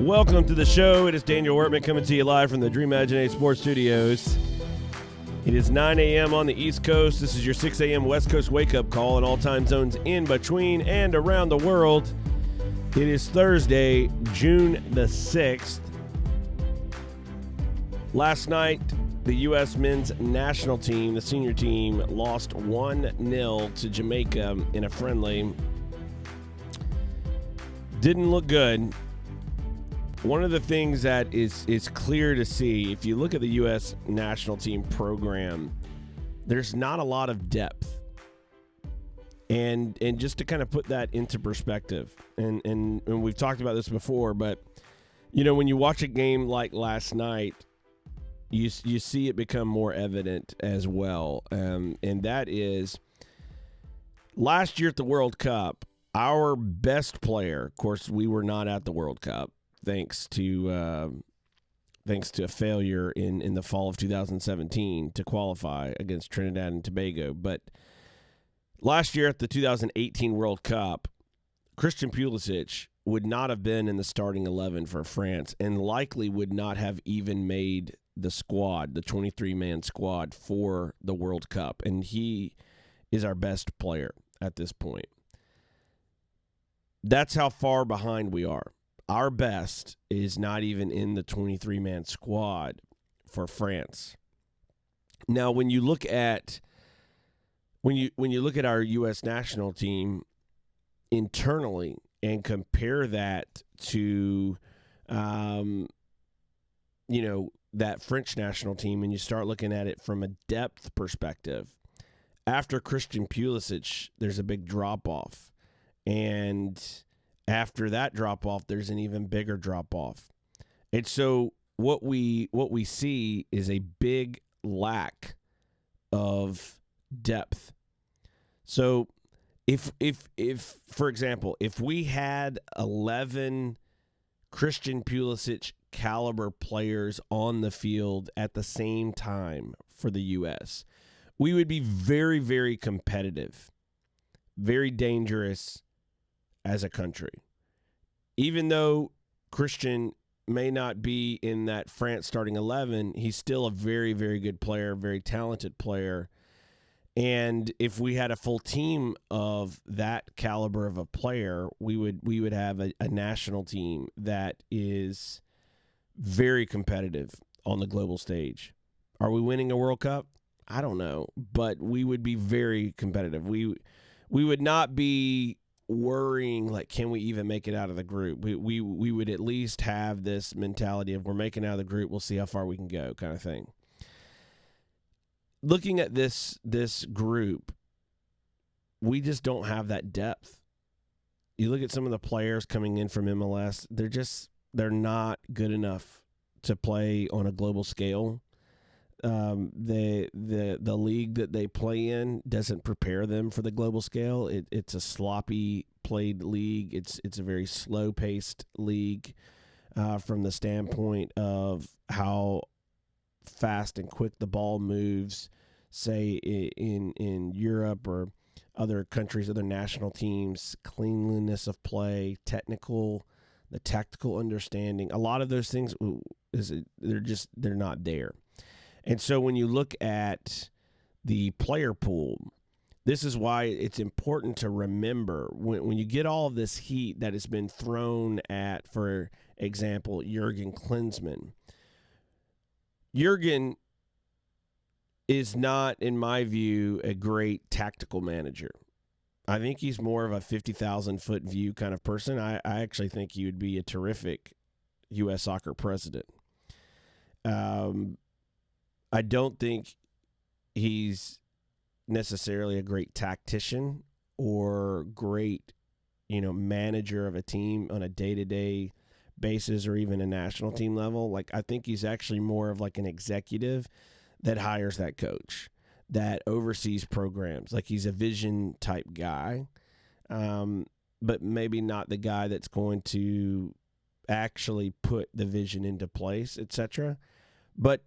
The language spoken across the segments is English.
Welcome to the show. It is Daniel Wortman coming to you live from the Dream Imaginate Sports Studios. It is 9 a.m. on the East Coast. This is your 6 a.m. West Coast wake-up call in all time zones in between and around the world. It is Thursday, June the 6th. Last night, the U.S. men's national team, the senior team, lost 1-0 to Jamaica in a friendly. Didn't look good. One of the things that is clear to see, if you look at the U.S. national team program, there's not a lot of depth. And just to kind of put that into perspective, and we've talked about this before, but, you know, when you watch a game like last night, you see it become more evident as well. And that is, last year at the World Cup, our best player, of course, we were not at the World Cup, thanks to a failure in the fall of 2017 to qualify against Trinidad and Tobago. But last year at the 2018 World Cup, Christian Pulisic would not have been in the starting 11 for France and likely would not have even made the squad, the 23-man squad for the World Cup. And he is our best player at this point. That's how far behind we are. Our best is not even in the 23-man squad for France. Now, when you look at our U.S. national team internally and compare that to, that French national team, and you start looking at it from a depth perspective, after Christian Pulisic, there's a big drop-off. And after that drop-off, there's an even bigger drop-off. And so what we see is a big lack of depth. So if for example, if we had 11 Christian Pulisic caliber players on the field at the same time for the U.S., we would be very, very competitive, very dangerous as a country. Even though Christian may not be in that France starting 11, he's still a very, very good player, very talented player. And if we had a full team of that caliber of a player, we would have a national team that is very competitive on the global stage. Are we winning a World Cup? I don't know, but we would be very competitive. We would not be worrying, like, can we even make it out of the group? We would at least have this mentality of, we're making it out of the group, we'll see how far we can go, kind of thing. Looking at this group, we just don't have that depth. You look at some of the players coming in from MLS, they're not good enough to play on a global scale. The league that they play in doesn't prepare them for the global scale. It's a sloppy played league. It's a very slow paced league from the standpoint of how fast and quick the ball moves, say in Europe or other countries, other national teams, cleanliness of play, the tactical understanding. A lot of those things they're not there. And so when you look at the player pool, this is why it's important to remember when you get all of this heat that has been thrown at, for example, Jurgen Klinsmann. Jurgen is not, in my view, a great tactical manager. I think he's more of a 50,000-foot view kind of person. I actually think he would be a terrific U.S. soccer president. I don't think he's necessarily a great tactician or great, manager of a team on a day-to-day basis or even a national team level. Like, I think he's actually more of like an executive that hires that coach, that oversees programs. Like, he's a vision type guy, but maybe not the guy that's going to actually put the vision into place, etc. But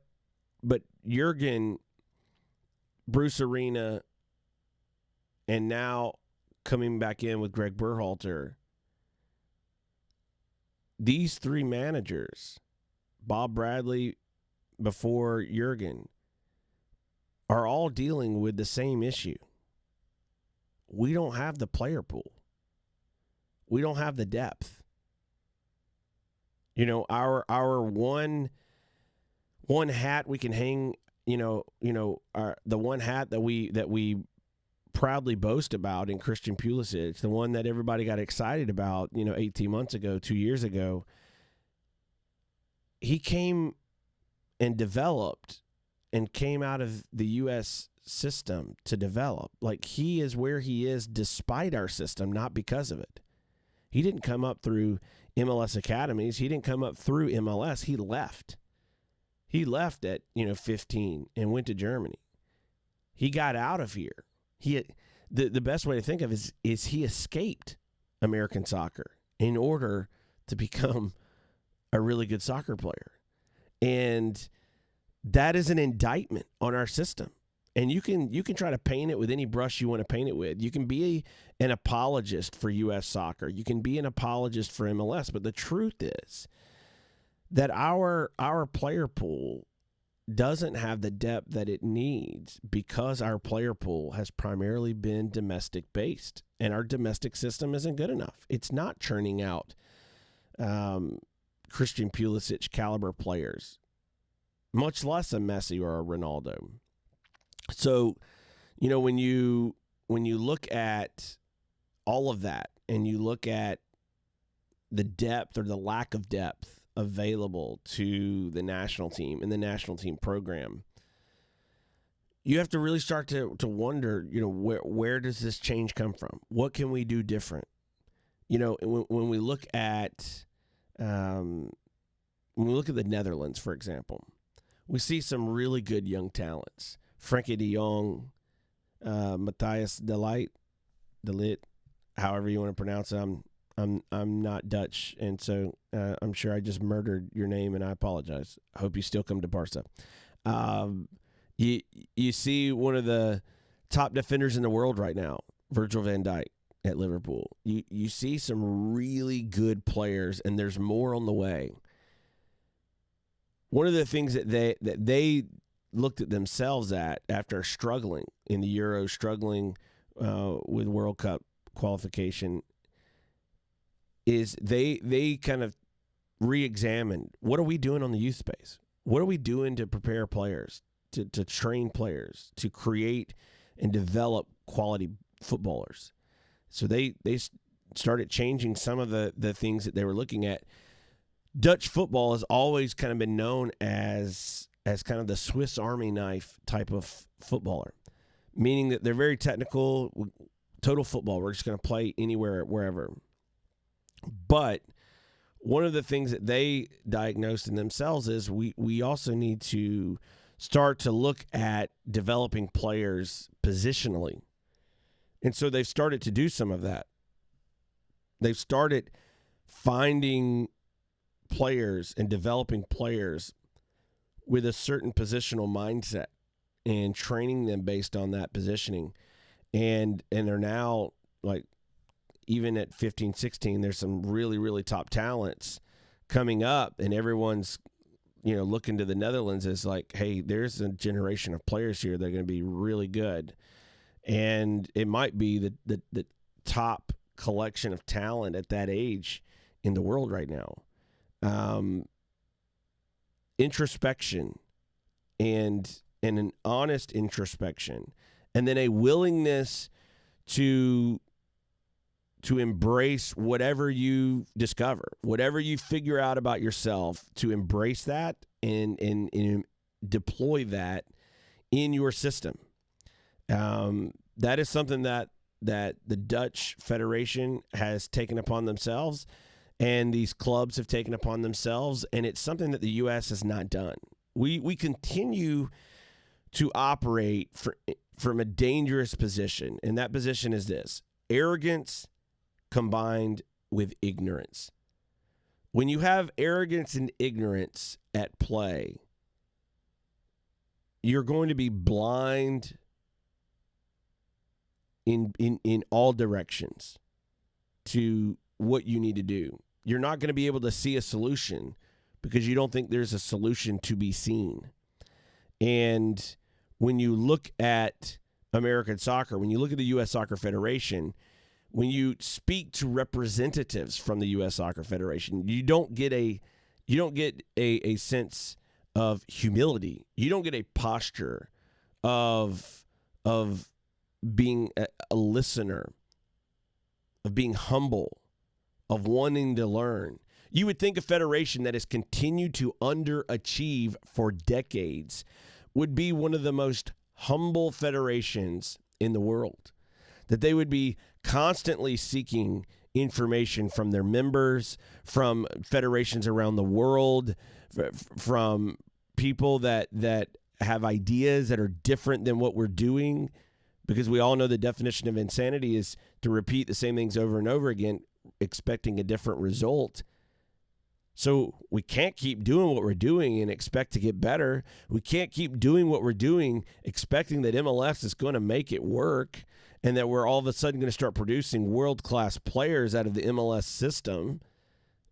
Jurgen, Bruce Arena, and now coming back in with Greg Berhalter, these three managers, Bob Bradley before Jurgen, are all dealing with the same issue. We don't have the player pool. We don't have the depth. Our one hat we can hang, the one hat that we proudly boast about in Christian Pulisic, the one that everybody got excited about, 18 months ago, 2 years ago. He came and developed and came out of the U.S. system to develop. Like, he is where he is despite our system, not because of it. He didn't come up through MLS academies. He didn't come up through MLS. He left. He left at 15 and went to Germany. He got out of here. The best way to think of it is he escaped American soccer in order to become a really good soccer player. And that is an indictment on our system. And you can try to paint it with any brush you want to paint it with. You can be an apologist for U.S. soccer. You can be an apologist for MLS. But the truth is that our player pool doesn't have the depth that it needs because our player pool has primarily been domestic based, and our domestic system isn't good enough. It's not churning out Christian Pulisic caliber players, much less a Messi or a Ronaldo. So, when you look at all of that and you look at the depth or the lack of depth available to the national team and the national team program, you have to really start to wonder, where does this change come from? What can we do different? When we look at the Netherlands, for example, we see some really good young talents. Frankie de Jong, Matthias de Ligt, however you want to pronounce it. I'm not Dutch, and so I'm sure I just murdered your name, and I apologize. I hope you still come to Barca. You see one of the top defenders in the world right now, Virgil van Dijk at Liverpool. You see some really good players, and there's more on the way. One of the things that they looked at themselves at after struggling in the Euros, struggling with World Cup qualification, is they kind of re-examined, what are we doing on the youth space? What are we doing to prepare players, to train players, to create and develop quality footballers? So they started changing some of the things that they were looking at. Dutch football has always kind of been known as kind of the Swiss Army knife type of footballer, meaning that they're very technical, total football. We're just going to play anywhere, wherever. But one of the things that they diagnosed in themselves is we also need to start to look at developing players positionally. And so they've started to do some of that. They've started finding players and developing players with a certain positional mindset and training them based on that positioning. And they're now, like, even at 15, 16, there's some really, really top talents coming up, and everyone's, looking to the Netherlands as like, hey, there's a generation of players here that are going to be really good. And it might be the top collection of talent at that age in the world right now. Introspection and an honest introspection, and then a willingness to embrace whatever you discover, whatever you figure out about yourself, to embrace that and deploy that in your system. That is something that the Dutch Federation has taken upon themselves, and these clubs have taken upon themselves, and it's something that the U.S. has not done. We continue to operate from a dangerous position, and that position is this: arrogance combined with ignorance. When you have arrogance and ignorance at play, you're going to be blind in all directions to what you need to do. you're not going to be able to see a solution because you don't think there's a solution to be seen. And when you look at American soccer, when you look at the U.S. Soccer Federation, when you speak to representatives from the U.S. Soccer Federation, you don't get a sense of humility. You don't get a posture of being a listener, of being humble, of wanting to learn. You would think a federation that has continued to underachieve for decades would be one of the most humble federations in the world, that they would be constantly seeking information from their members, from federations around the world, from people that have ideas that are different than what we're doing, because we all know the definition of insanity is to repeat the same things over and over again, expecting a different result. So we can't keep doing what we're doing and expect to get better. We can't keep doing what we're doing expecting that MLS is going to make it work and that we're all of a sudden going to start producing world-class players out of the MLS system.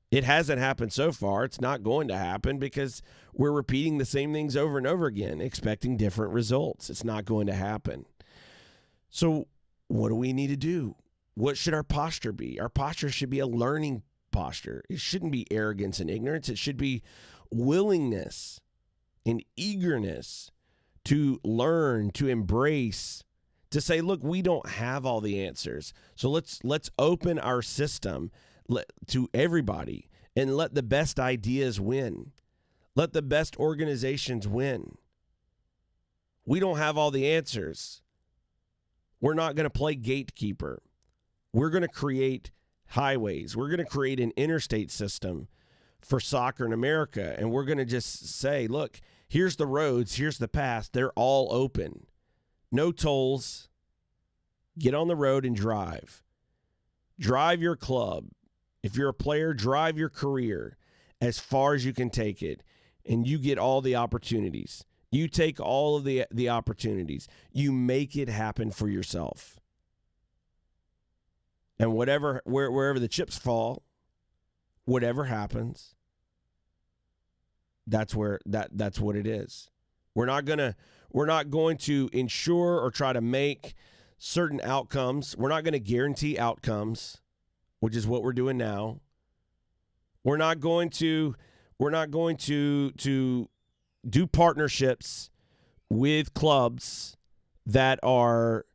It hasn't happened so far. It's not going to happen because we're repeating the same things over and over again, expecting different results. It's not going to happen. So what do we need to do? What should our posture be? Our posture should be a learning posture. It shouldn't be arrogance and ignorance. It should be willingness and eagerness to learn, to embrace, to say, look, we don't have all the answers. So let's open our system to everybody and let the best ideas win. Let the best organizations win. We don't have all the answers. We're not going to play gatekeeper. We're going to create highways. We're going to create an interstate system for soccer in America. And we're going to just say, look, here's the roads, here's the paths. They're all open. No tolls. Get on the road and drive. Drive your club. If you're a player, drive your career as far as you can take it. And you get all the opportunities. You take all of the opportunities. You make it happen for yourself. And wherever the chips fall, whatever happens, that's what it is. We're not going to ensure or try to make certain outcomes. We're not going to guarantee outcomes, which is what we're doing now. We're not going to do partnerships with clubs that are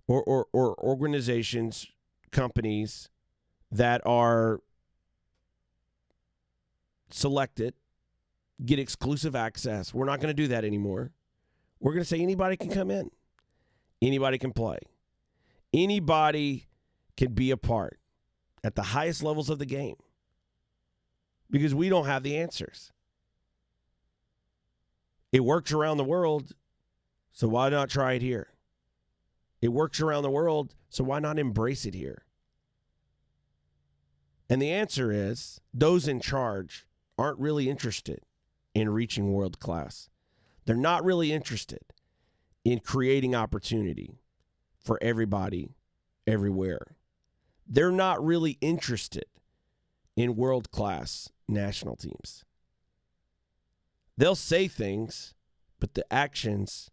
or organizations, companies that are selected, get exclusive access. We're not going to do that anymore. We're going to say anybody can come in. Anybody can play. Anybody can be a part at the highest levels of the game because we don't have the answers. It works around the world, so why not try it here? It works around the world, so why not embrace it here? And the answer is those in charge aren't really interested in reaching world class. They're not really interested in creating opportunity for everybody, everywhere. They're not really interested in world class national teams. They'll say things, but the actions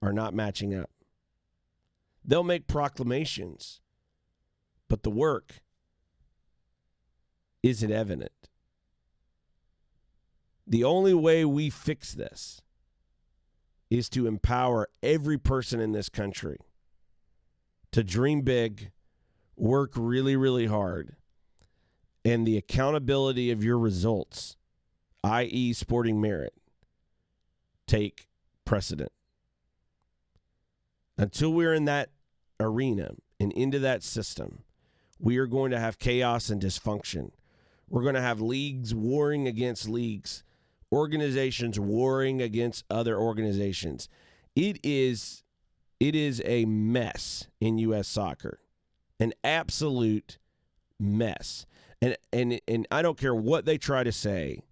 are not matching up. They'll make proclamations, but the work isn't evident. The only way we fix this is to empower every person in this country to dream big, work really, really hard, and the accountability of your results, i.e. sporting merit, take precedent. Until we're in that arena and into that system, we are going to have chaos and dysfunction. We're going to have leagues warring against leagues, organizations warring against other organizations. It is a mess in U.S. soccer, an absolute mess. And I don't care what they try to say.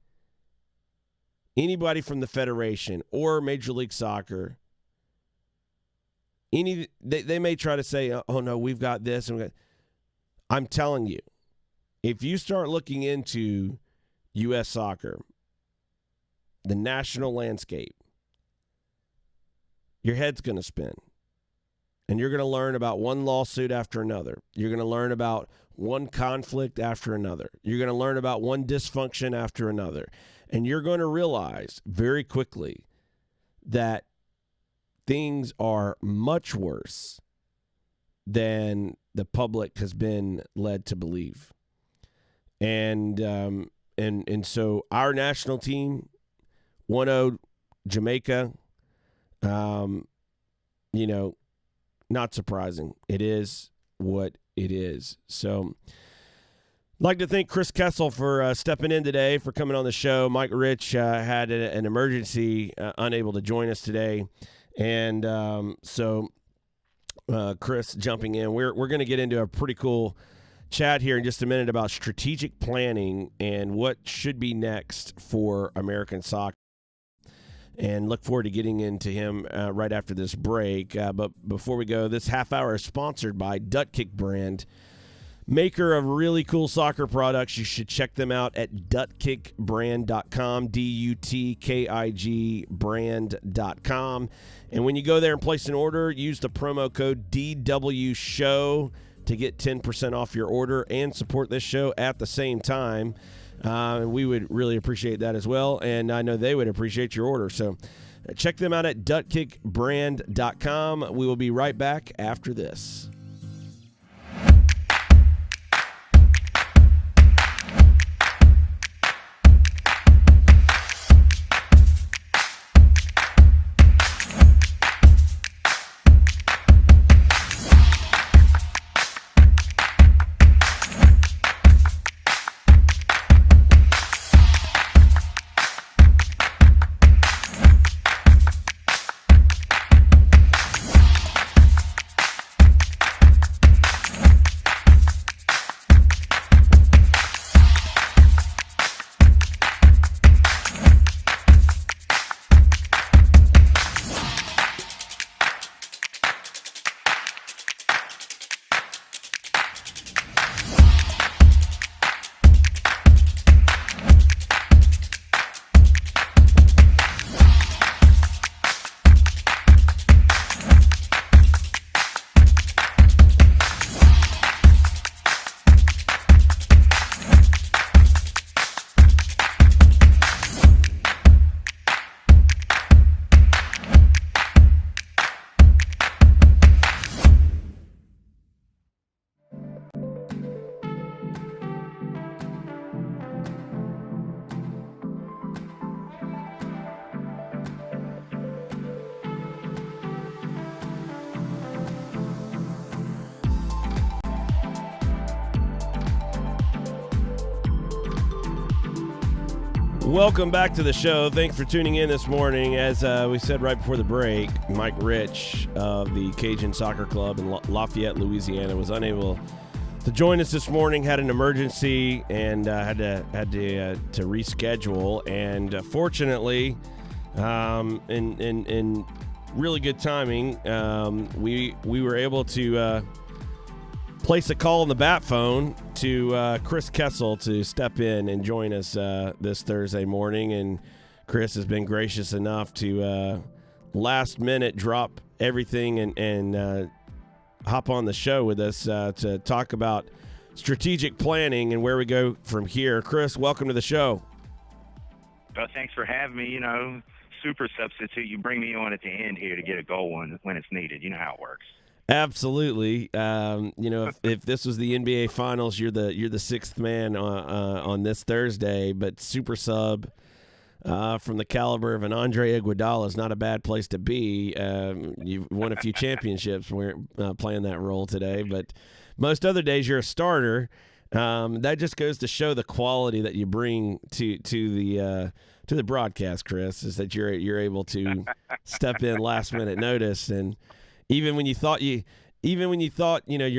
Anybody from the Federation or Major League Soccer, they may try to say, oh no, we've got this. I'm telling you, if you start looking into U.S. soccer, the national landscape, your head's going to spin. And you're going to learn about one lawsuit after another. You're going to learn about one conflict after another. You're going to learn about one dysfunction after another. And you're going to realize very quickly that things are much worse than the public has been led to believe. And so our national team 1-0 Jamaica, not surprising. It is what it is. So I'd like to thank Chris Kessel for stepping in today, for coming on the show. Mike Rich had an emergency, unable to join us today. And so Chris jumping in. We're going to get into a pretty cool chat here in just a minute about strategic planning and what should be next for American soccer. And look forward to getting into him right after this break. But before we go, this half hour is sponsored by Dutkick brand, maker of really cool soccer products. You should check them out at dutkickbrand.com, DUTKIG brand.com. And when you go there and place an order, use the promo code DWSHOW to get 10% off your order and support this show at the same time. We would really appreciate that as well, and I know they would appreciate your order. So check them out at dutkickbrand.com. We will be right back after this. Welcome back to the show. Thanks for tuning in this morning. As we said right before the break, Mike Rich of the Cajun Soccer Club in Lafayette, Louisiana, was unable to join us this morning. Had an emergency and had to reschedule. And fortunately, in really good timing, we were able to place a call on the bat phone to Chris Kessel to step in and join us this Thursday morning. And Chris has been gracious enough to last minute drop everything and hop on the show with us to talk about strategic planning and where we go from here. Chris, welcome to the show. Well, thanks for having me. Super substitute. You bring me on at the end here to get a goal when it's needed. You know how it works. Absolutely. If this was the NBA Finals, you're the sixth man on this Thursday. But super sub from the caliber of an Andre Iguodala is not a bad place to be. You've won a few championships playing that role today, but most other days you're a starter. That just goes to show the quality that you bring to the broadcast, Chris. Is that you're able to step in last minute notice. And Even when you thought you're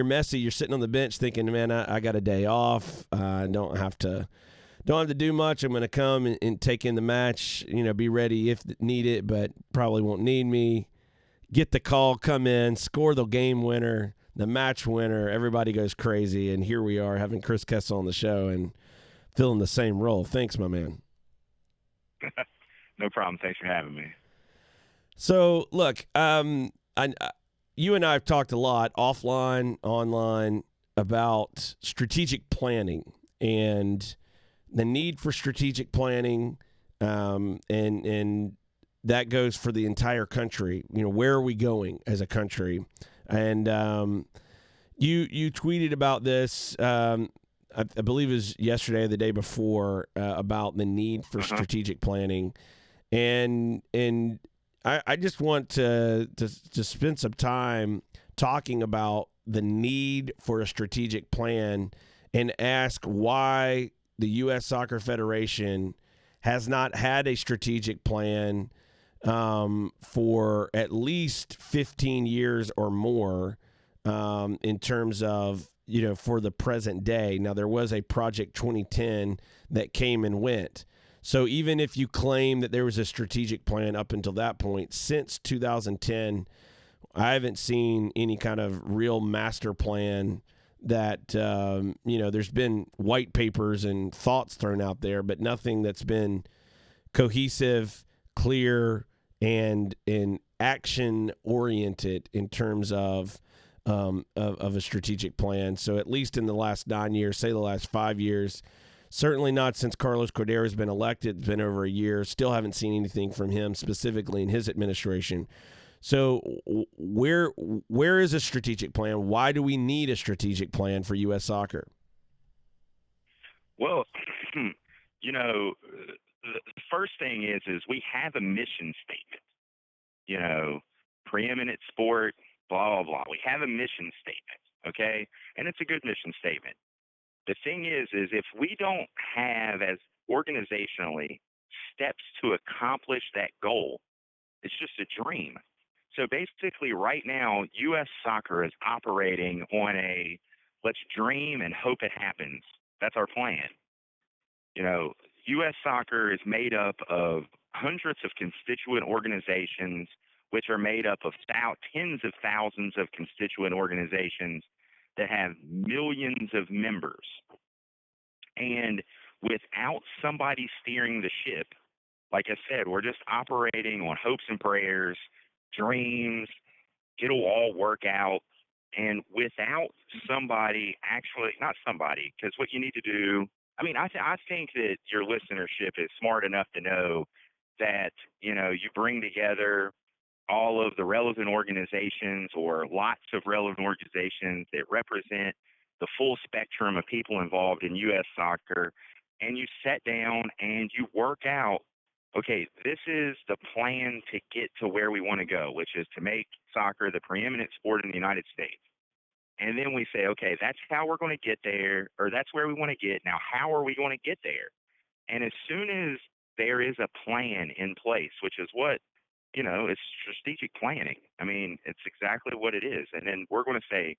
messy, you're sitting on the bench thinking, man, I got a day off. I don't have to do much. I'm going to come and take in the match, be ready if needed, but probably won't need me. Get the call, come in, score the game winner, the match winner, everybody goes crazy, and here we are having Chris Kessel on the show and filling the same role. Thanks, my man. No problem. Thanks for having me. So, look, you and I have talked a lot offline, online about strategic planning and the need for strategic planning, and that goes for the entire country. You know, where are we going as a country? And you tweeted about this. I believe it was yesterday or the day before, about the need for strategic planning, and I just want to spend some time talking about the need for a strategic plan and ask why the U.S. Soccer Federation has not had a strategic plan for at least 15 years or more, in terms of, you know, for the present day. Now, there was a Project 2010 that came and went. So even if you claim that there was a strategic plan up until that point, since 2010, I haven't seen any kind of real master plan that, there's been white papers and thoughts thrown out there, but nothing that's been cohesive, clear, and action oriented in terms of a strategic plan. So at least in the last 9 years, say the last 5 years, certainly not since Carlos Cordero has been elected. It's been over a year. Still haven't seen anything from him specifically in his administration. So where is a strategic plan? Why do we need a strategic plan for U.S. soccer? Well, the first thing is we have a mission statement. Preeminent sport, blah, blah, blah. We have a mission statement, okay? And it's a good mission statement. The thing is if we don't have, as organizationally, steps to accomplish that goal, it's just a dream. So basically right now, U.S. soccer is operating on a let's dream and hope it happens. That's our plan. U.S. soccer is made up of hundreds of constituent organizations, which are made up of tens of thousands of constituent organizations that have millions of members. And without somebody steering the ship, like I said, we're just operating on hopes and prayers, dreams, it'll all work out. And without somebody because what you need to do, I think that your listenership is smart enough to know that, you bring together all of the relevant organizations or lots of relevant organizations that represent the full spectrum of people involved in U.S. soccer, and you sit down and you work out, okay, this is the plan to get to where we want to go, which is to make soccer the preeminent sport in the United States. And then we say, okay, that's how we're going to get there, or that's where we want to get. Now, how are we going to get there? And as soon as there is a plan in place, which is what, it's strategic planning. It's exactly what it is. And then we're going to say,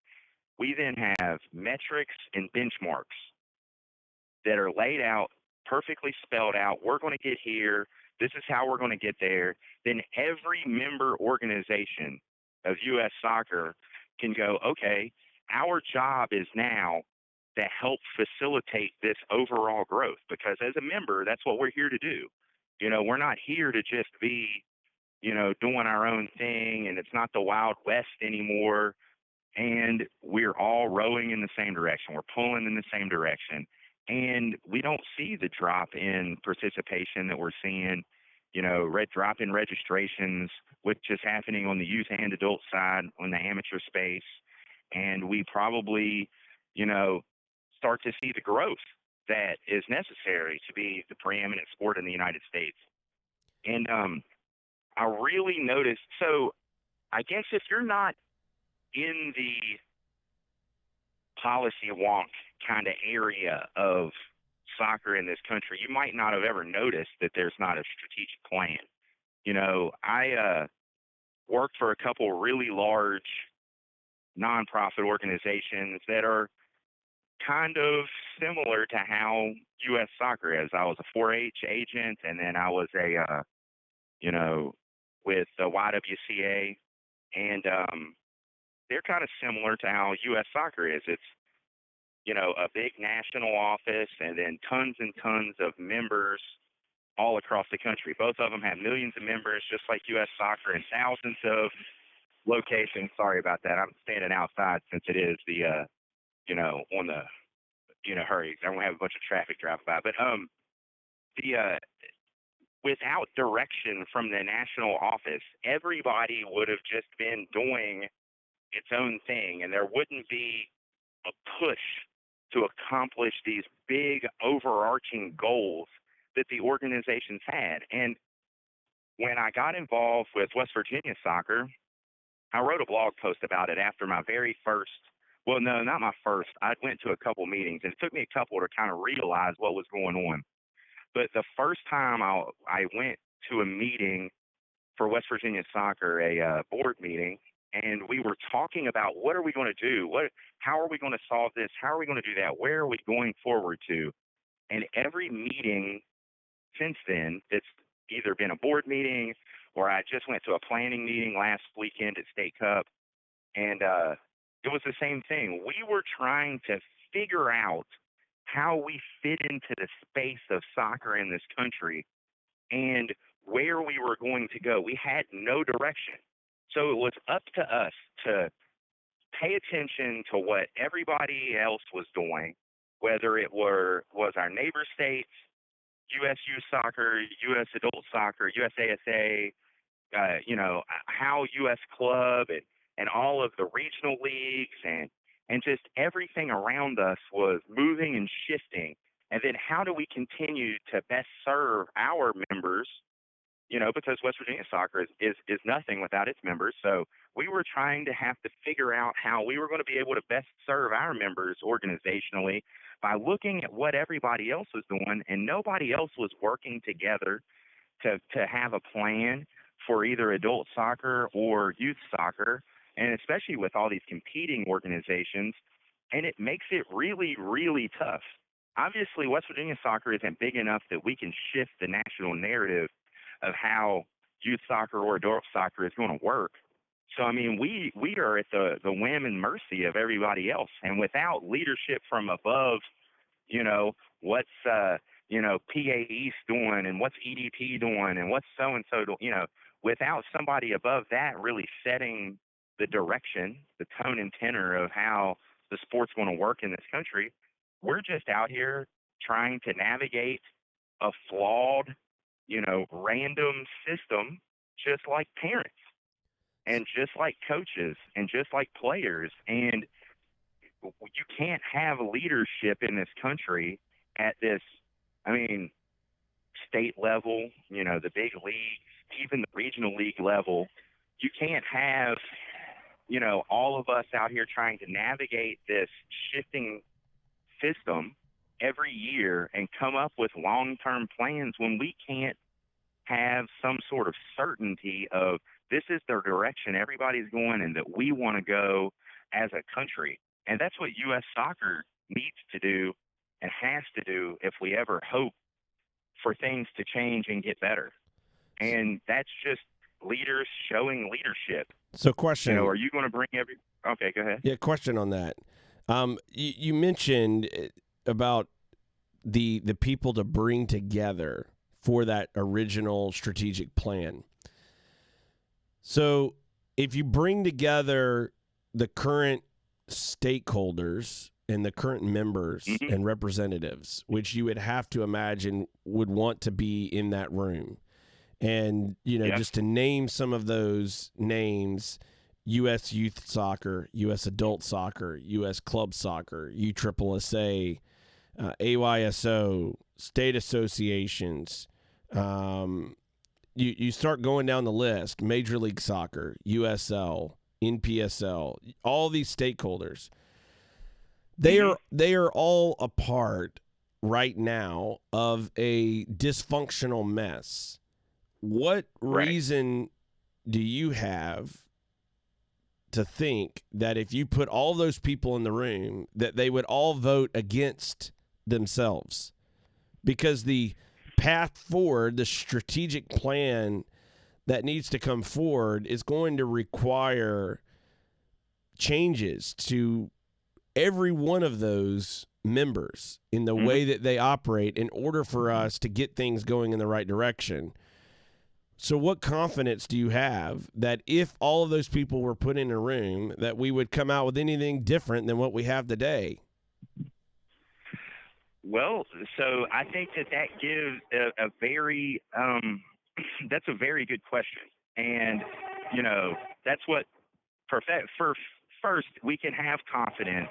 we then have metrics and benchmarks that are laid out, perfectly spelled out. We're going to get here. This is how we're going to get there. Then every member organization of U.S. soccer can go, okay, our job is now to help facilitate this overall growth, because as a member, that's what we're here to do. We're not here to just be, doing our own thing, and it's not the Wild West anymore. And we're all rowing in the same direction. We're pulling in the same direction. And we don't see the drop in participation that we're seeing, drop in registrations, which is happening on the youth and adult side on the amateur space. And we probably, start to see the growth that is necessary to be the preeminent sport in the United States. And I really noticed, so I guess if you're not in the policy wonk kind of area of soccer in this country, you might not have ever noticed that there's not a strategic plan. I worked for a couple really large nonprofit organizations that are kind of similar to how U.S. soccer is. I was a 4-H agent, and then I was with the YWCA, and they're kind of similar to how U.S. soccer is. It's, a big national office and then tons and tons of members all across the country. Both of them have millions of members, just like U.S. soccer, and thousands of locations. Sorry about that. I'm standing outside since it is the, on the, hurry. I don't have a bunch of traffic driving by. But the without direction from the national office, everybody would have just been doing its own thing, and there wouldn't be a push to accomplish these big overarching goals that the organizations had. And when I got involved with West Virginia soccer, I wrote a blog post about it after my very first, well, no, not my first. I went to a couple meetings, and it took me a couple to kind of realize what was going on. But the first time I went to a meeting for West Virginia soccer, a board meeting, and we were talking about what are we going to do? How are we going to solve this? How are we going to do that? Where are we going forward to? And every meeting since then, it's either been a board meeting or I just went to a planning meeting last weekend at State Cup, and it was the same thing. We were trying to figure out how we fit into the space of soccer in this country and where we were going to go. We had no direction. So it was up to us to pay attention to what everybody else was doing, whether it was our neighbor states, U.S. youth soccer, U.S. adult soccer, USASA, how U.S. club and all of the regional leagues and just everything around us was moving and shifting. And then how do we continue to best serve our members? Because West Virginia soccer is nothing without its members. So we were trying to have to figure out how we were going to be able to best serve our members organizationally by looking at what everybody else was doing, and nobody else was working together to have a plan for either adult soccer or youth soccer, and especially with all these competing organizations, and it makes it really, really tough. Obviously, West Virginia soccer isn't big enough that we can shift the national narrative of how youth soccer or adult soccer is going to work. So, I mean, we are at the whim and mercy of everybody else. And without leadership from above, what's, PA East doing and what's EDP doing and what's so-and-so doing, without somebody above that really setting the direction, the tone and tenor of how the sport's going to work in this country, we're just out here trying to navigate a flawed, random system, just like parents and just like coaches and just like players. And you can't have leadership in this country at this, state level, the big leagues, even the regional league level. You can't have, all of us out here trying to navigate this shifting system every year and come up with long-term plans when we can't have some sort of certainty of this is the direction everybody's going and that we want to go as a country. And that's what U.S. soccer needs to do and has to do if we ever hope for things to change and get better. And that's just leaders showing leadership. So question. Are you going to bring okay, go ahead. Yeah, question on that. You mentioned about the people to bring together for that original strategic plan. So if you bring together the current stakeholders and the current members and representatives, which you would have to imagine would want to be in that room, and just to name some of those names: U.S. youth soccer, U.S. adult soccer, U.S. club soccer, USSSA, AYSO, state associations. You start going down the list: Major League Soccer, USL, NPSL, all these stakeholders. They are all a part right now of a dysfunctional mess. What reason do you have to think that if you put all those people in the room that they would all vote against themselves? Because the path forward, the strategic plan that needs to come forward is going to require changes to every one of those members in the way that they operate in order for us to get things going in the right direction. So what confidence do you have that if all of those people were put in a room that we would come out with anything different than what we have today? Well, so I think that gives a very that's a very good question, and that's what for first we can have confidence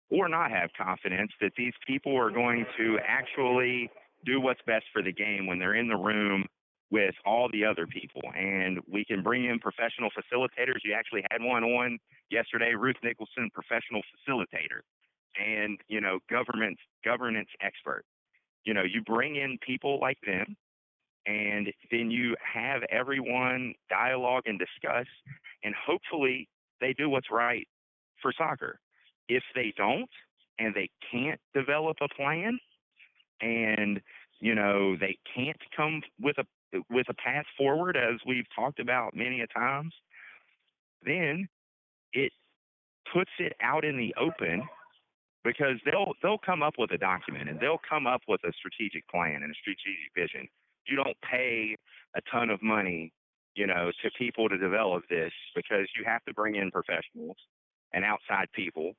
or not have confidence that these people are going to actually do what's best for the game when they're in the room with all the other people. And we can bring in professional facilitators. You actually had one on yesterday, Ruth Nicholson, professional facilitator, and governance expert. You bring in people like them, and then you have everyone dialogue and discuss, and hopefully they do what's right for soccer. If they don't, and they can't develop a plan, and they can't come with a path forward, as we've talked about many a times, then it puts it out in the open, because they'll come up with a document, and they'll come up with a strategic plan and a strategic vision. You don't pay a ton of money, to people to develop this, because you have to bring in professionals and outside people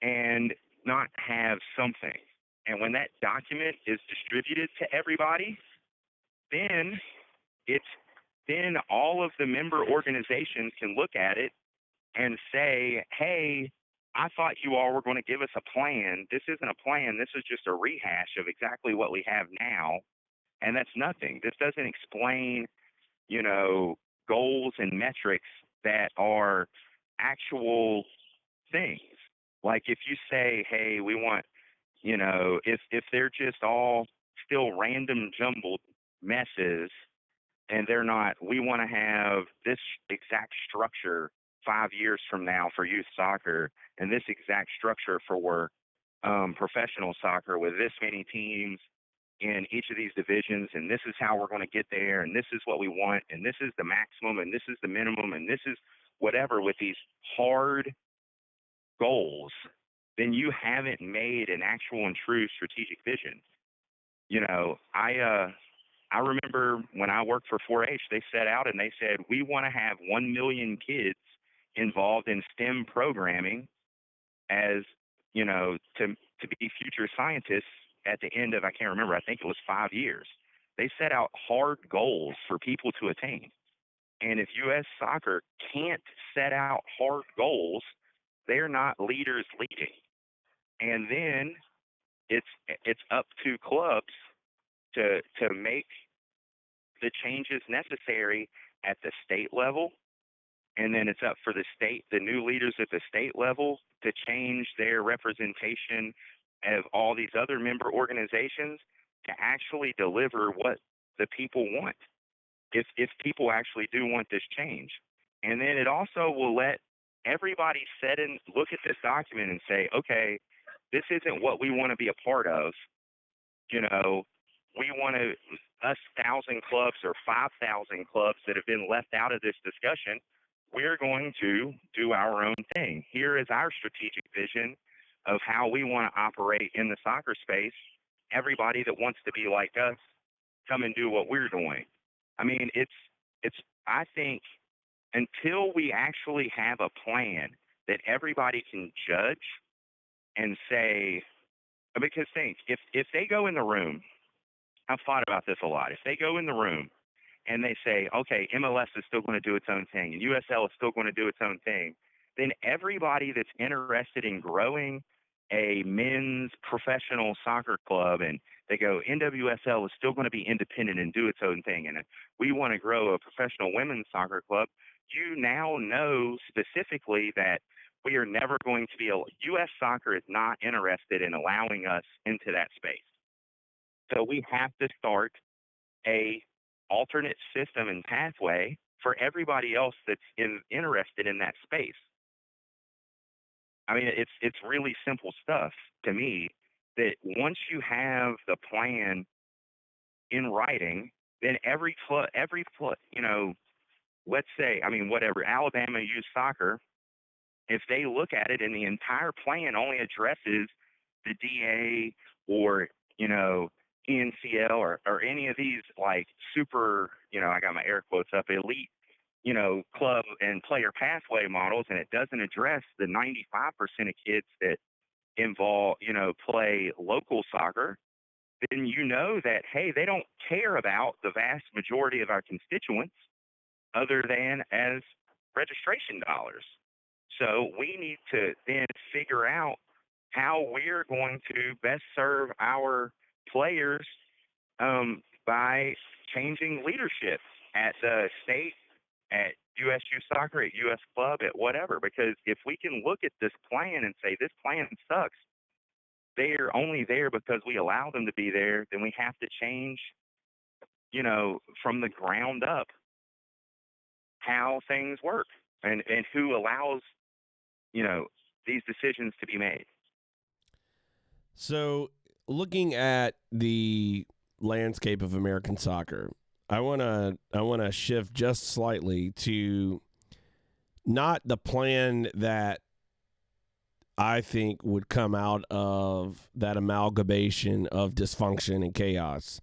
and not have something. And when that document is distributed to everybody, then then all of the member organizations can look at it and say, hey, I thought you all were going to give us a plan. This isn't a plan. This is just a rehash of exactly what we have now. And that's nothing. This doesn't explain, goals and metrics that are actual things. Like if you say, hey, we want, if they're just all still random jumbled messes, and they're not, we want to have this exact structure 5 years from now for youth soccer, and this exact structure for professional soccer with this many teams in each of these divisions, and this is how we're going to get there, and this is what we want, and this is the maximum, and this is the minimum, and this is whatever, with these hard goals, then you haven't made an actual and true strategic vision. I remember when I worked for 4-H, they set out and they said, we want to have 1 million kids involved in STEM programming as, to be future scientists at the end of, I can't remember, I think it was 5 years. They set out hard goals for people to attain. And if U.S. soccer can't set out hard goals, they're not leaders leading. And then it's up to clubs to make the changes necessary at the state level, and then it's up for the new leaders at the state level to change their representation of all these other member organizations to actually deliver what the people want, if people actually do want this change. And then it also will let everybody look at this document and say, okay, this isn't what we want to be a part of. We want us 1,000 clubs or 5,000 clubs that have been left out of this discussion. We're going to do our own thing. Here is our strategic vision of how we want to operate in the soccer space. Everybody that wants to be like us, come and do what we're doing. I mean, I think until we actually have a plan that everybody can judge and say, because think, if they go in the room, I've thought about this a lot. If they go in the room and they say, okay, MLS is still going to do its own thing and USL is still going to do its own thing, then everybody that's interested in growing a men's professional soccer club, and they go, NWSL is still going to be independent and do its own thing, and we want to grow a professional women's soccer club, you now know specifically that we are never going to be U.S. soccer is not interested in allowing us into that space. So we have to start a alternate system and pathway for everybody else that's interested in that space. I mean, it's really simple stuff to me, that once you have the plan in writing, then every club, let's say, I mean, whatever, Alabama Youth Soccer, if they look at it and the entire plan only addresses the DA or, NCL or any of these like super, I got my air quotes up, elite, club and player pathway models, and it doesn't address the 95% of kids that play local soccer, then that, hey, they don't care about the vast majority of our constituents other than as registration dollars. So we need to then figure out how we're going to best serve our players by changing leadership at the state, at USU Soccer, at US Club, at whatever. Because if we can look at this plan and say this plan sucks, they're only there because we allow them to be there, then we have to change, from the ground up how things work and who allows, these decisions to be made. So, looking at the landscape of American soccer, I want to shift just slightly to not the plan that I think would come out of that amalgamation of dysfunction and chaos.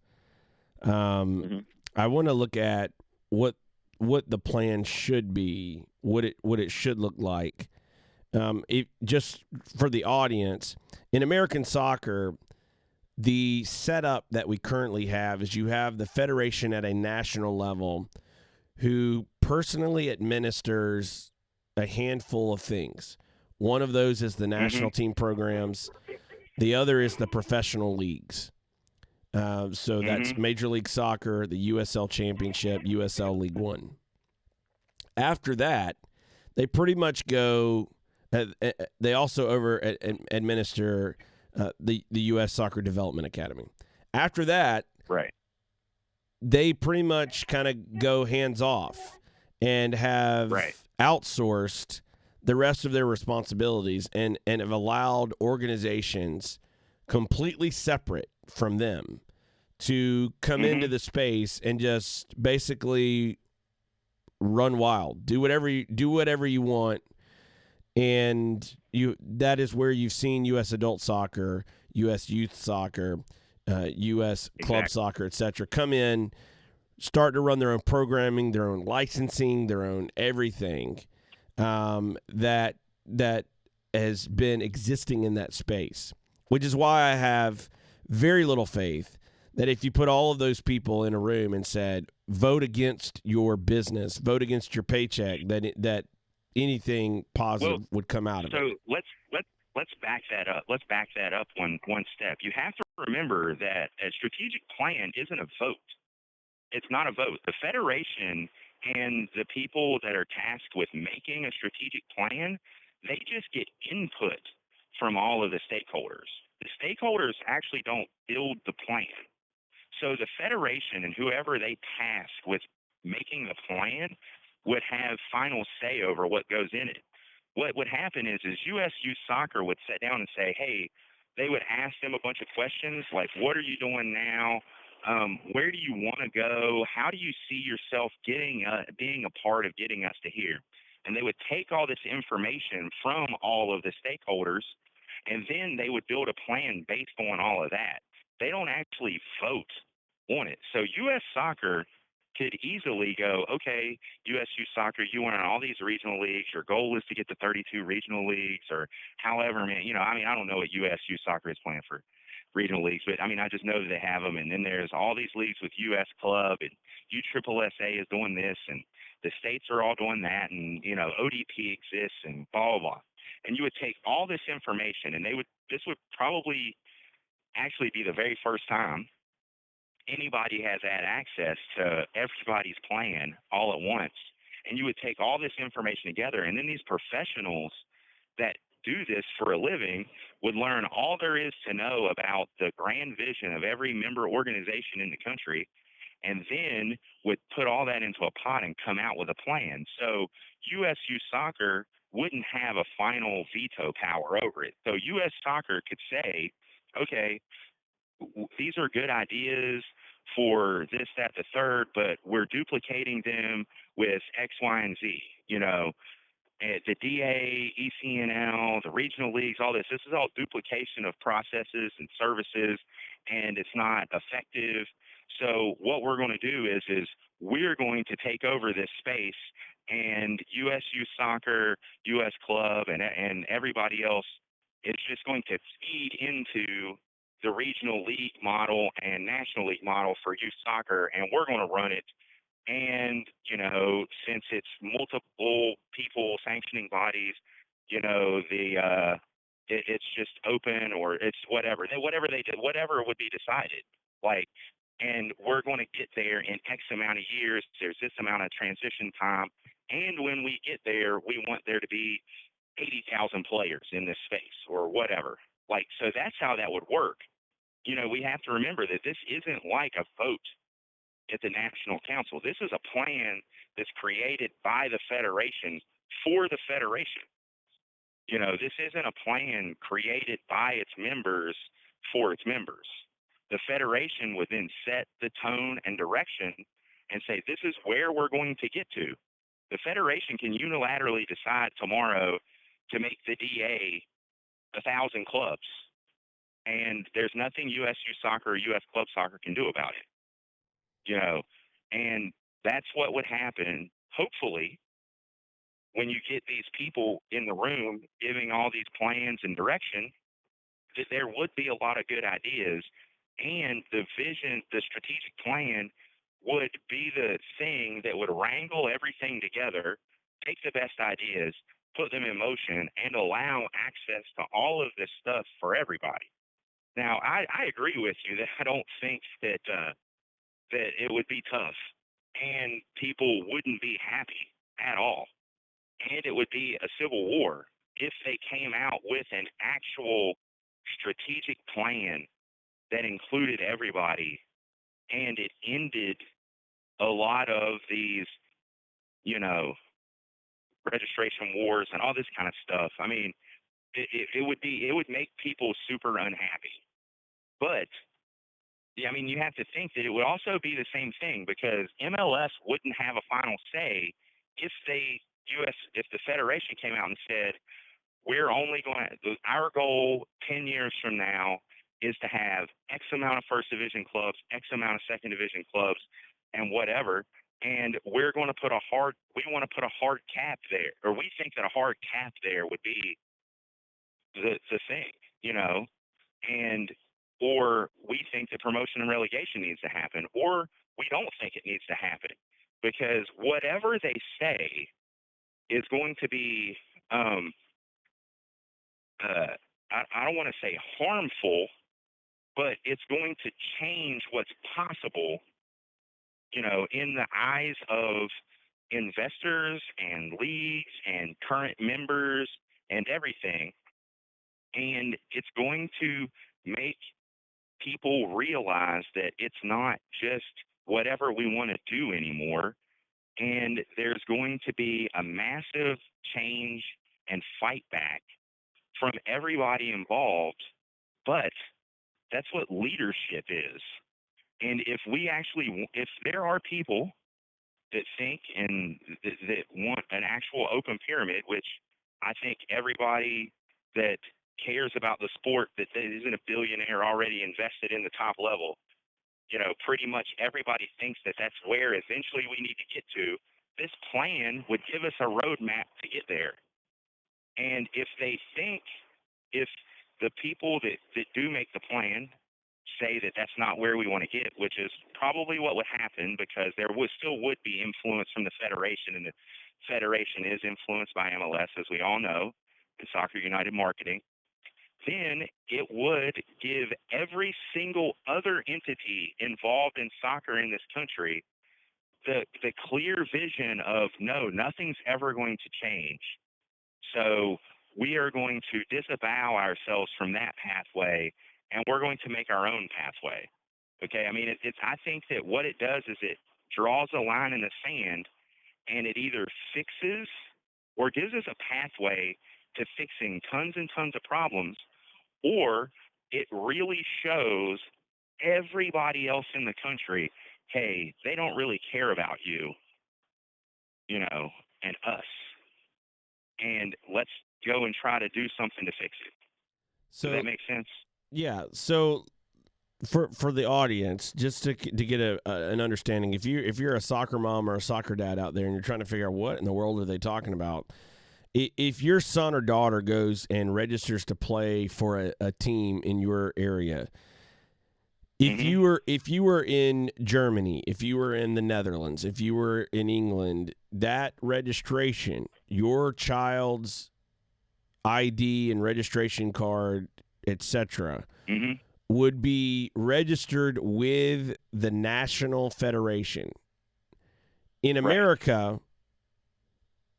I want to look at what the plan should be, what it should look like. Just for the audience, in American soccer, the setup that we currently have is you have the federation at a national level who personally administers a handful of things. One of those is the national team programs. The other is the professional leagues. So that's Major League Soccer, the USL Championship, USL League One. After that, they pretty much go. They also administer the U.S. Soccer Development Academy. After that, right, they pretty much kind of go hands off and have outsourced the rest of their responsibilities and have allowed organizations completely separate from them to come into the space and just basically run wild, do whatever you want. And that is where you've seen U.S. adult soccer, U.S. youth soccer, U.S. club soccer, etc., come in, start to run their own programming, their own licensing, their own everything that has been existing in that space, which is why I have very little faith that if you put all of those people in a room and said, vote against your business, vote against your paycheck, that anything positive would come out of it. So let's back that up. Let's back that up one step. You have to remember that a strategic plan isn't a vote. It's not a vote. The federation and the people that are tasked with making a strategic plan, they just get input from all of the stakeholders. The stakeholders actually don't build the plan. So the federation and whoever they task with making the plan would have final say over what goes in it. What would happen is USU Soccer would sit down and say, hey, they would ask them a bunch of questions like, what are you doing now? Where do you want to go? How do you see yourself being a part of getting us to here? And they would take all this information from all of the stakeholders, and then they would build a plan based on all of that. They don't actually vote on it. So U.S. Soccer could easily go, okay, USU Soccer, you went on all these regional leagues. Your goal is to get to 32 regional leagues or however, man. I don't know what USU Soccer is playing for regional leagues, but I just know that they have them. And then there's all these leagues with US Club and USSSA is doing this and the states are all doing that. And, ODP exists and blah, blah, blah. And you would take all this information and this would probably actually be the very first time anybody has had access to everybody's plan all at once. And you would take all this information together, and then these professionals that do this for a living would learn all there is to know about the grand vision of every member organization in the country, and then would put all that into a pot and come out with a plan. So USU Soccer wouldn't have a final veto power over it. So US Soccer could say, okay, these are good ideas for this, that, the third, but we're duplicating them with X, Y, and Z. the DA, ECNL, the regional leagues, all this. This is all duplication of processes and services, and it's not effective. So what we're going to do is we're going to take over this space, and US Youth Soccer, US Club, and everybody else is just going to feed into the regional league model and national league model for youth soccer, and we're going to run it. And, since it's multiple people sanctioning bodies, it's just open, or it's whatever. Whatever they did, whatever would be decided. Like, and we're going to get there in X amount of years. There's this amount of transition time. And when we get there, we want there to be 80,000 players in this space or whatever. Like, so that's how that would work. We have to remember that this isn't like a vote at the National Council. This is a plan that's created by the Federation for the Federation. This isn't a plan created by its members for its members. The Federation would then set the tone and direction and say, this is where we're going to get to. The Federation can unilaterally decide tomorrow to make the DA 1,000 clubs, and there's nothing USU Soccer or US Club Soccer can do about it. And that's what would happen, hopefully, when you get these people in the room giving all these plans and direction, that there would be a lot of good ideas, and the vision, the strategic plan would be the thing that would wrangle everything together, take the best ideas, put them in motion, and allow access to all of this stuff for everybody. Now, I agree with you that I don't think that that it would be tough, and people wouldn't be happy at all, and it would be a civil war if they came out with an actual strategic plan that included everybody, and it ended a lot of these, registration wars and all this kind of stuff. I mean, it would make people super unhappy. But I mean, you have to think that it would also be the same thing, because MLS wouldn't have a final say if if the Federation came out and said, we're only going to, our goal 10 years from now is to have X amount of first division clubs, X amount of second division clubs, and whatever. And we want to put a hard cap there, or we think that a hard cap there would be the thing, and or we think that promotion and relegation needs to happen, or we don't think it needs to happen, because whatever they say is going to be, I don't want to say harmful, but it's going to change what's possible, in the eyes of investors and leagues and current members and everything. And it's going to make people realize that it's not just whatever we want to do anymore. And there's going to be a massive change and fight back from everybody involved. But that's what leadership is. And if there are people that think and that want an actual open pyramid, which I think everybody that cares about the sport that isn't a billionaire already invested in the top level, pretty much everybody thinks that that's where eventually we need to get to. This plan would give us a roadmap to get there. And if the people that do make the plan say that that's not where we want to get, which is probably what would happen, because there still would be influence from the Federation, and the Federation is influenced by MLS, as we all know, in Soccer United marketing, then it would give every single other entity involved in soccer in this country the clear vision of, no, nothing's ever going to change. So we are going to disavow ourselves from that pathway, and we're going to make our own pathway. Okay, I mean, I think that what it does is it draws a line in the sand, and it either fixes or gives us a pathway to fixing tons and tons of problems, or it really shows everybody else in the country, hey, they don't really care about you, and us. and let's go and try to do something to fix it. Does So that make sense? yeah, so for the audience, just to get an understanding, if you're a soccer mom or a soccer dad out there and you're trying to figure out what in the world are they talking about, if your son or daughter goes and registers to play for a team in your area, if you were in Germany, if you were in the Netherlands, if you were in England, that registration, your child's ID and registration card, etc., Mm-hmm. would be registered with the national federation. In Right. America,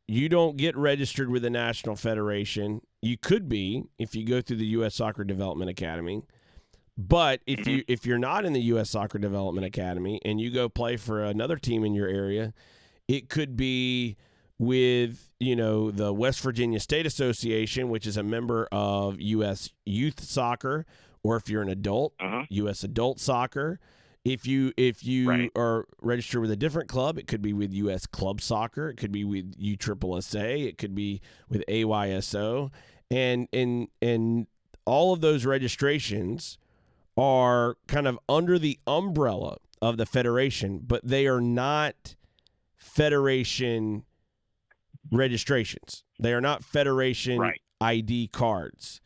you don't get registered with the national federation. You could be if you go through the U.S. Soccer Development Academy. But if you're not in the U.S. Soccer Development Academy and you go play for another team in your area, it could be with the West Virginia State Association, which is a member of U.S. Youth Soccer, or if you're an adult, U.S. Adult Soccer. If you Right. are registered with a different club, it could be with U.S. Club Soccer. It could be with USSSA. It could be with AYSO, and all of those registrations are kind of under the umbrella of the federation, but they are not federation registrations. They are not federation Right. ID cards.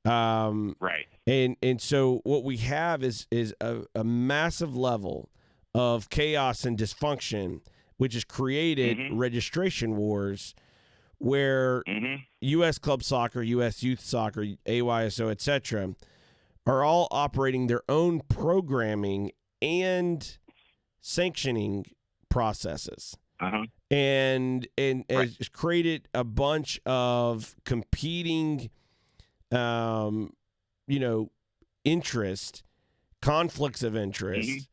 Right. And so what we have is a massive level of chaos and dysfunction, which has created registration wars where U.S. Club Soccer, U.S. Youth Soccer, AYSO, etc., are all operating their own programming and sanctioning processes. And Right. has created a bunch of competing interest, conflicts of interest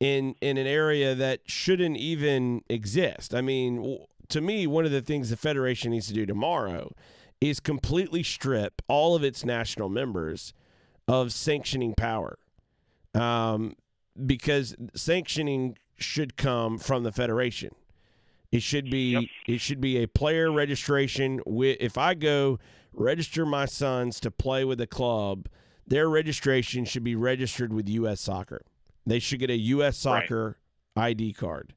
in an area that shouldn't even exist. I mean, to me, one of the things the Federation needs to do tomorrow is completely strip all of its national members of sanctioning power, because sanctioning should come from the Federation. It should be a player registration. If I go register my sons to play with a club, their registration should be registered with U.S. Soccer. They should get a U.S. Soccer ID card,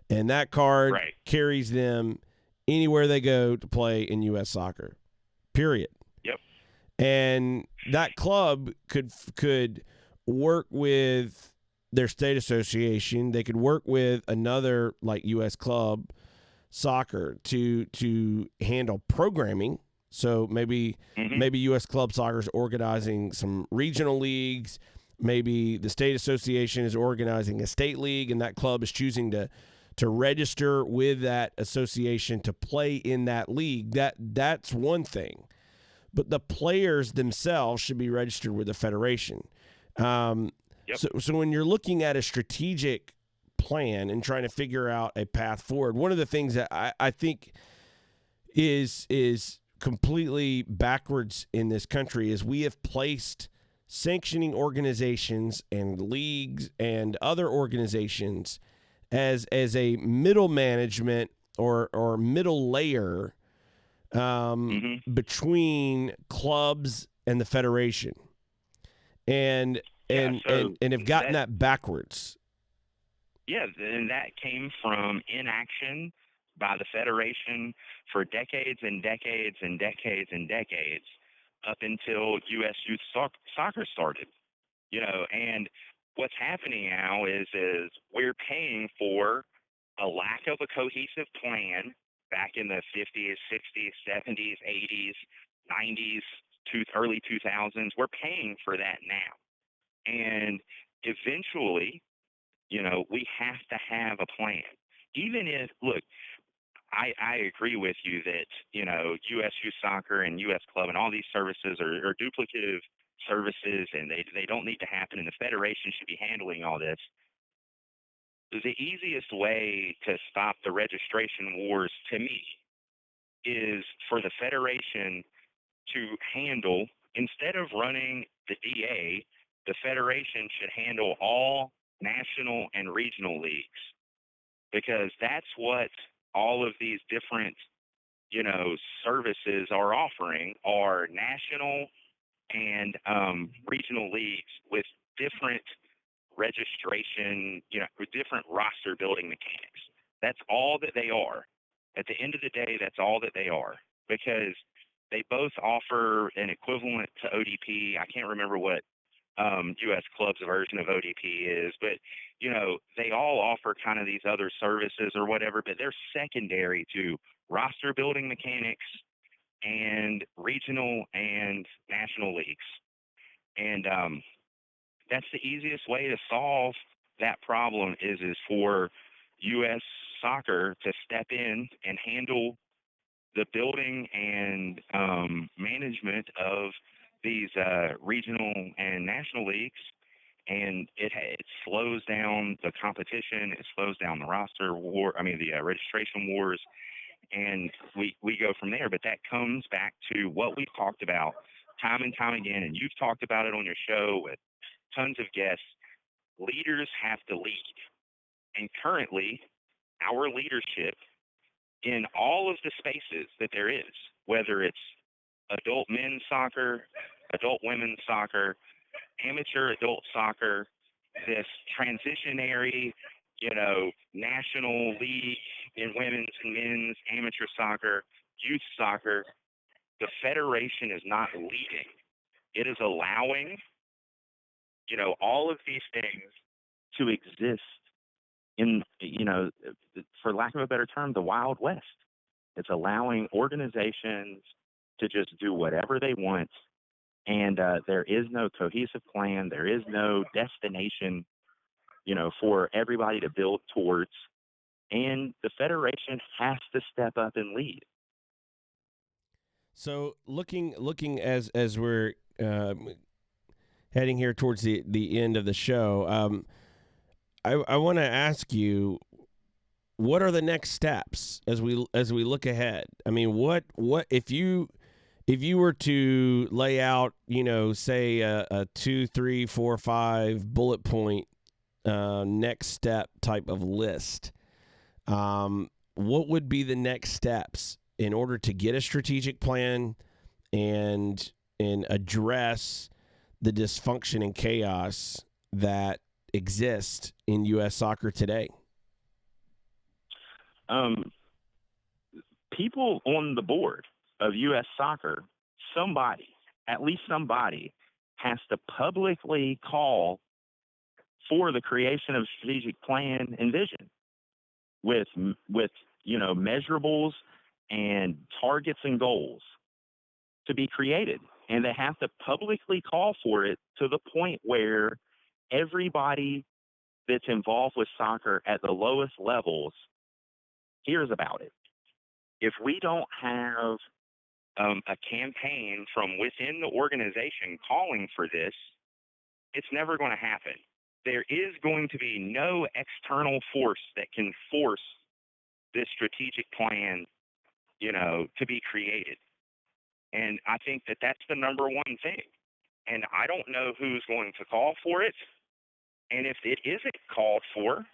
and that card carries them anywhere they go to play in U.S. Soccer. Period. Yep. And that club could work with their state association. They could work with another like U.S. Club Soccer to handle programming. So maybe U.S. Club Soccer is organizing some regional leagues. Maybe the state association is organizing a state league, and that club is choosing to register with that association to play in that league. That's one thing. But the players themselves should be registered with the federation. So when you're looking at a strategic plan and trying to figure out a path forward, one of the things that I think is completely backwards in this country is we have placed sanctioning organizations and leagues and other organizations as a middle management or middle layer between clubs and the federation, and have gotten that backwards. Yeah, and that came from inaction by the Federation for decades and decades and decades and decades up until U.S. Youth Soccer started. And what's happening now is we're paying for a lack of a cohesive plan back in the 50s, 60s, 70s, 80s, 90s, early 2000s. We're paying for that now. And eventually, we have to have a plan. Even if, look, I agree with you that, U.S. Youth Soccer and U.S. Club and all these services are duplicative services, and they don't need to happen, and the Federation should be handling all this. The easiest way to stop the registration wars, to me, is for the Federation to handle, instead of running the DA, the Federation should handle all national and regional leagues, because that's what all of these different, services are offering are national and regional leagues with different registration, with different roster building mechanics. That's all that they are. At the end of the day, that's all that they are, because they both offer an equivalent to ODP. I can't remember what U.S. Club's version of ODP is, but they all offer kind of these other services or whatever, but they're secondary to roster building mechanics and regional and national leagues. And that's the easiest way to solve that problem is for U.S. Soccer to step in and handle the building and management of these regional and national leagues. And it slows down the competition. It slows down the registration wars. And we go from there. But that comes back to what we've talked about time and time again, and you've talked about it on your show with tons of guests. Leaders have to lead. And currently, our leadership in all of the spaces that there is, whether it's adult men's soccer, adult women's soccer, amateur adult soccer, this transitionary, national league in women's and men's amateur soccer, youth soccer, the federation is not leading. It is allowing, all of these things to exist in, for lack of a better term, the Wild West. It's allowing organizations to just do whatever they want. And there is no cohesive plan. There is no destination, for everybody to build towards. And the federation has to step up and lead. So looking as we're heading here towards the end of the show, I want to ask you, what are the next steps as we look ahead? I mean, what if you were to lay out, say a 2, 3, 4, 5 bullet point next step type of list, what would be the next steps in order to get a strategic plan and address the dysfunction and chaos that exist in U.S. soccer today? People on the board of U.S. Soccer, at least somebody, has to publicly call for the creation of a strategic plan and vision with measurables and targets and goals to be created. And they have to publicly call for it to the point where everybody that's involved with soccer at the lowest levels hears about it. If we don't have a campaign from within the organization calling for this, it's never going to happen. There is going to be no external force that can force this strategic plan, to be created. And I think that that's the number one thing. And I don't know who's going to call for it. And if it isn't called for,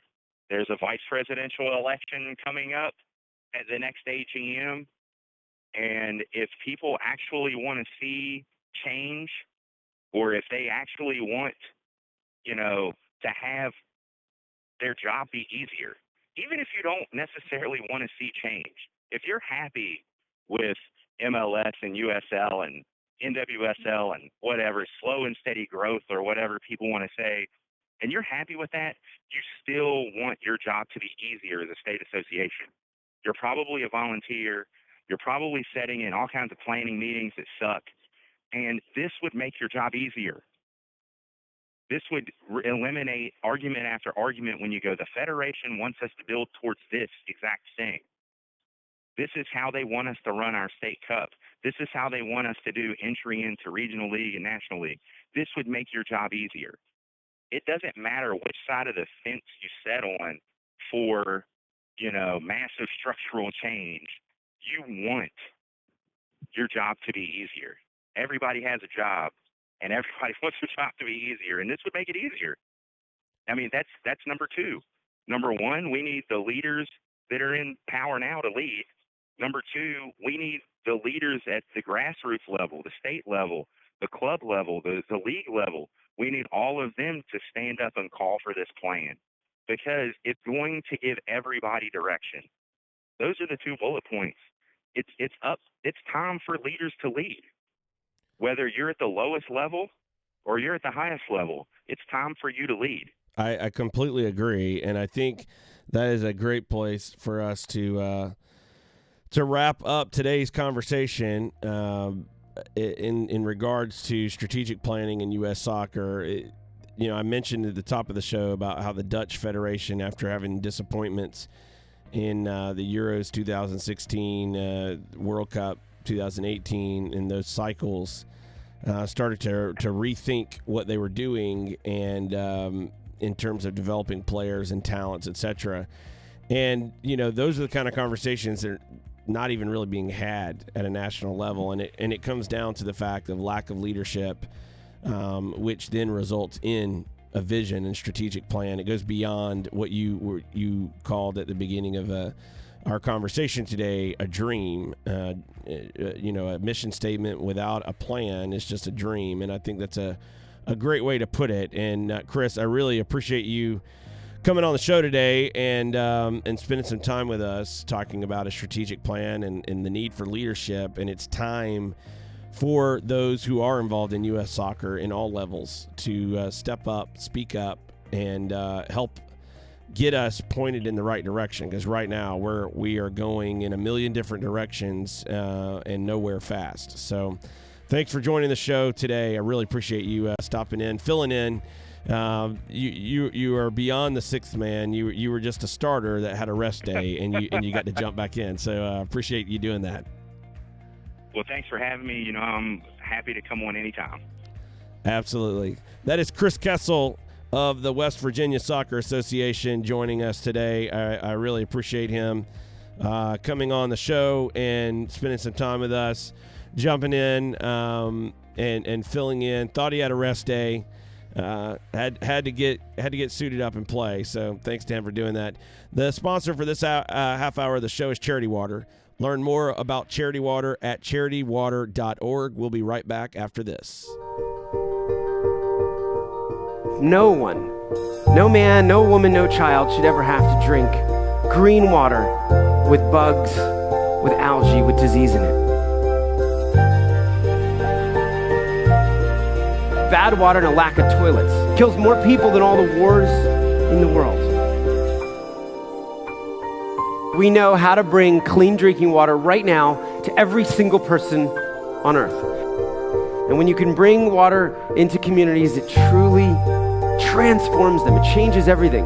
there's a vice presidential election coming up at the next AGM. And if people actually want to see change, or if they actually want, to have their job be easier, even if you don't necessarily want to see change, if you're happy with MLS and USL and NWSL and whatever, slow and steady growth or whatever people want to say, and you're happy with that, you still want your job to be easier as a state association. You're probably a volunteer. You're probably setting in all kinds of planning meetings that suck. And this would make your job easier. This would eliminate argument after argument when you go, the federation wants us to build towards this exact thing. This is how they want us to run our state cup. This is how they want us to do entry into regional league and national league. This would make your job easier. It doesn't matter which side of the fence you set on for, massive structural change. You want your job to be easier. Everybody has a job, and everybody wants the job to be easier, and this would make it easier. I mean, that's number two. Number one, we need the leaders that are in power now to lead. Number two, we need the leaders at the grassroots level, the state level, the club level, the league level. We need all of them to stand up and call for this plan because it's going to give everybody direction. Those are the 2 bullet points. It's time for leaders to lead. Whether you're at the lowest level or you're at the highest level, it's time for you to lead. I completely agree, and I think that is a great place for us to wrap up today's conversation in regards to strategic planning in U.S. soccer. I mentioned at the top of the show about how the Dutch Federation, after having disappointments in the Euros 2016, World Cup 2018, and those cycles, started to rethink what they were doing and in terms of developing players and talents, etc. And, those are the kind of conversations that are not even really being had at a national level. And it comes down to the fact of lack of leadership, which then results in a vision and strategic plan. It goes beyond what you called at the beginning of our conversation today, a dream. A mission statement without a plan is just a dream. And I think that's a great way to put it. And Chris, I really appreciate you coming on the show today and spending some time with us talking about a strategic plan and the need for leadership. And it's time for those who are involved in U.S. soccer in all levels to step up, speak up, and help get us pointed in the right direction. Because right now we are going in a million different directions and nowhere fast. So thanks for joining the show today. I really appreciate you stopping in, filling in. You are beyond the sixth man. You were just a starter that had a rest day, and you got to jump back in. So appreciate you doing that. Well, thanks for having me. I'm happy to come on anytime. Absolutely. That is Chris Kessel of the West Virginia Soccer Association joining us today. I really appreciate him coming on the show and spending some time with us, jumping in and filling in. Thought he had a rest day. Had to get suited up and play. So thanks to him for doing that. The sponsor for this half hour of the show is Charity Water. Learn more about Charity Water at charitywater.org. We'll be right back after this. No one, no man, no woman, no child should ever have to drink green water with bugs, with algae, with disease in it. Bad water and a lack of toilets kills more people than all the wars in the world. We know how to bring clean drinking water right now to every single person on earth. And when you can bring water into communities, it truly transforms them. It changes everything.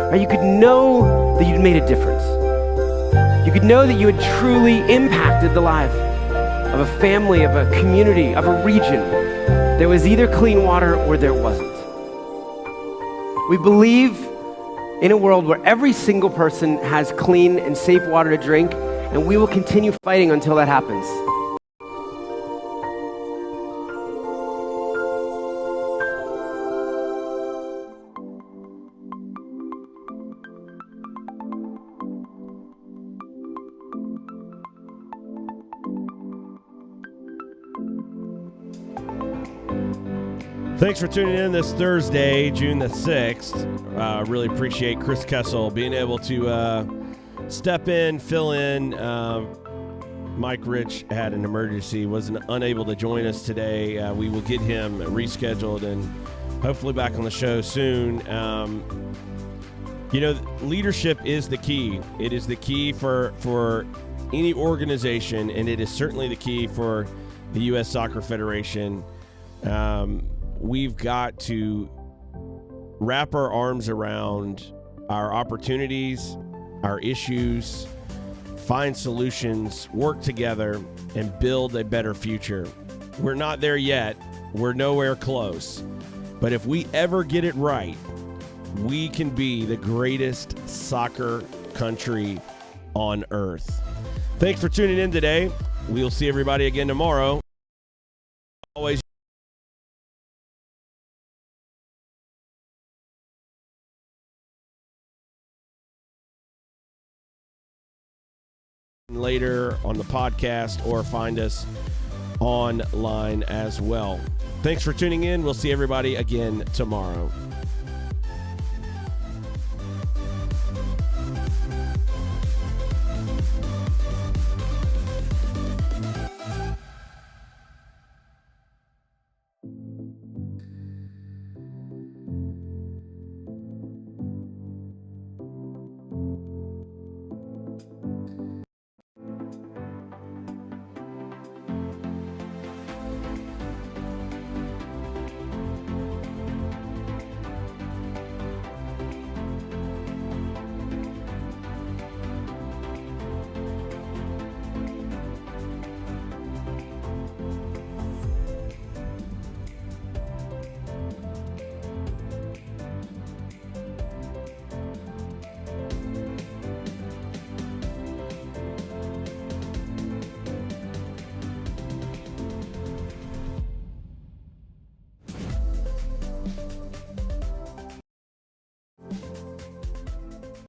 Right? You could know that you'd made a difference. You could know that you had truly impacted the life of a family, of a community, of a region. There was either clean water or there wasn't. We believe in a world where every single person has clean and safe water to drink, and we will continue fighting until that happens. Thanks for tuning in this Thursday, June the 6th. Really appreciate Chris Kessel being able to step in, fill in. Mike Rich had an emergency, wasn't unable to join us today. We will get him rescheduled and hopefully back on the show soon. Leadership is the key. It is the key for any organization, and it is certainly the key for the U.S. Soccer Federation. We've got to wrap our arms around our opportunities, our issues, find solutions, work together, and build a better future. We're not there yet. We're nowhere close. But if we ever get it right, we can be the greatest soccer country on earth. Thanks for tuning in today. We'll see everybody again tomorrow. Always later on the podcast or find us online as well. Thanks for tuning in. We'll see everybody again tomorrow.